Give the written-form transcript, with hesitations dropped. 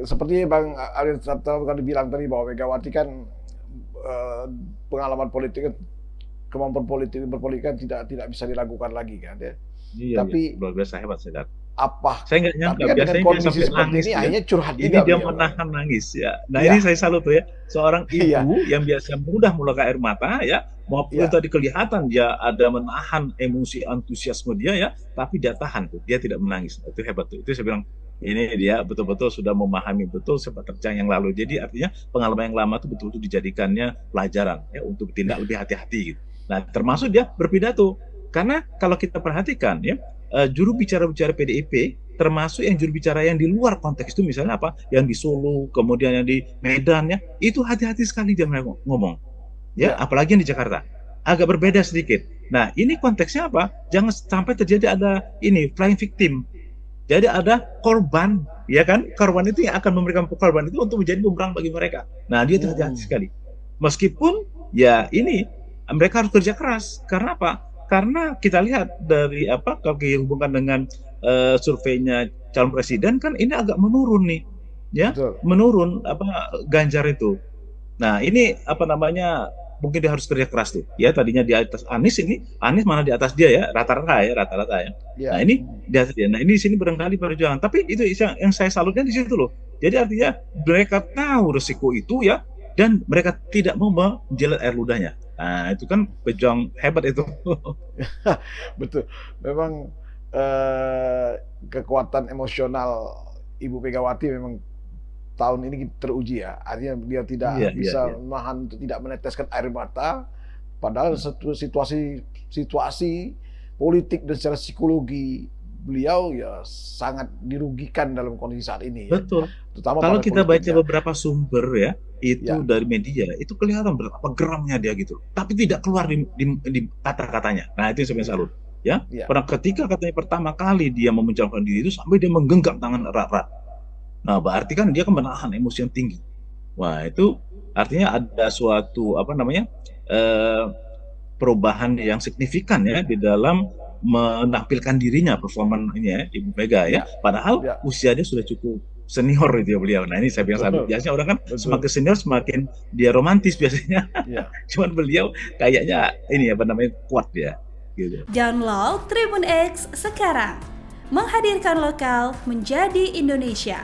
seperti Bang Arief tadi bilang tadi bahwa Megawati kan pengalaman politik, kemampuan politik berpolitik kan tidak bisa diragukan lagi kan ya. Iya, iya, Tapi luar biasa hebat Sedat. apa? Saya nggak nyangka, Tapi kan dengan biasanya dia kondisi sampai seperti nangis ini tuh ya. akhirnya curhat Ini juga dia beliau kan. menahan nangis ya. Nah ini Iya, saya salut tuh ya. Seorang iya, ibu yang biasa mudah mengeluarkan air mata ya, maupun iya, tadi kelihatan dia ada menahan emosi antusiasme dia ya, tapi dia tahan tuh, dia tidak menangis. Itu hebat tuh. Itu saya bilang ini dia betul-betul sudah memahami betul sepak terjang yang lalu. Jadi artinya pengalaman yang lama itu betul-betul dijadikannya pelajaran ya untuk tindak lebih hati-hati gitu. Nah termasuk dia berpidato. Karena kalau kita perhatikan ya, juru bicara-bicara PDIP termasuk yang juru bicara yang di luar konteks itu misalnya apa yang di Solo kemudian yang di Medan ya itu hati-hati sekali dia ngomong ya iya. apalagi yang di Jakarta agak berbeda sedikit. Nah ini konteksnya apa, jangan sampai terjadi ada ini flying victim, jadi ada korban ya kan, korban itu yang akan memberikan korban itu untuk menjadi bumerang bagi mereka. Nah dia itu hati-hati Mm-mm. sekali meskipun ya ini mereka harus kerja keras. Karena apa? Karena kita lihat dari apa kalau dihubungkan dengan surveinya calon presiden kan ini agak menurun nih, ya Betul. menurun apa Ganjar itu. Nah ini apa namanya mungkin dia harus kerja keras tuh. Ya tadinya di atas Anies, ini Anies mana di atas dia ya rata-rata ya. Nah Iya. ini di atas dia. Nah ini di sini barangkali perjuangan. Tapi itu yang saya salutnya di situ loh. Jadi artinya mereka tahu resiko itu ya dan mereka tidak mau menjilat air ludahnya. Nah itu kan pejuang hebat itu. Betul. Memang kekuatan emosional Ibu Megawati memang tahun ini teruji ya. Artinya dia tidak Iya iya bisa iya. menahan untuk tidak meneteskan air mata. Padahal situasi politik dan secara psikologi beliau ya sangat dirugikan dalam kondisi saat ini ya. Betul. Terutama Kalau pada kita baca politiknya. beberapa sumber ya, itu Ya, dari media, itu kelihatan betapa geramnya dia gitu. Tapi tidak keluar di kata-katanya. Nah, itu yang saya iya, salut. Ya, iya. pada ketika katanya pertama kali dia memunculkan diri itu sampai dia menggenggam tangan erat-erat. Nah, berarti kan dia kan menahan emosi yang tinggi. Wah, itu artinya ada suatu apa namanya eh, perubahan yang signifikan ya di dalam menampilkan dirinya performanya ya Ibu Mega ya. Iya, Padahal iya, usianya sudah cukup senior itu ya beliau. Nah ini saya bilang salut. betul, Biasanya orang kan betul. semakin senior semakin dia romantis biasanya. Iya. Cuman beliau kayaknya ini apa namanya kuat ya gitu. Download Tribun X sekarang. Menghadirkan lokal menjadi Indonesia.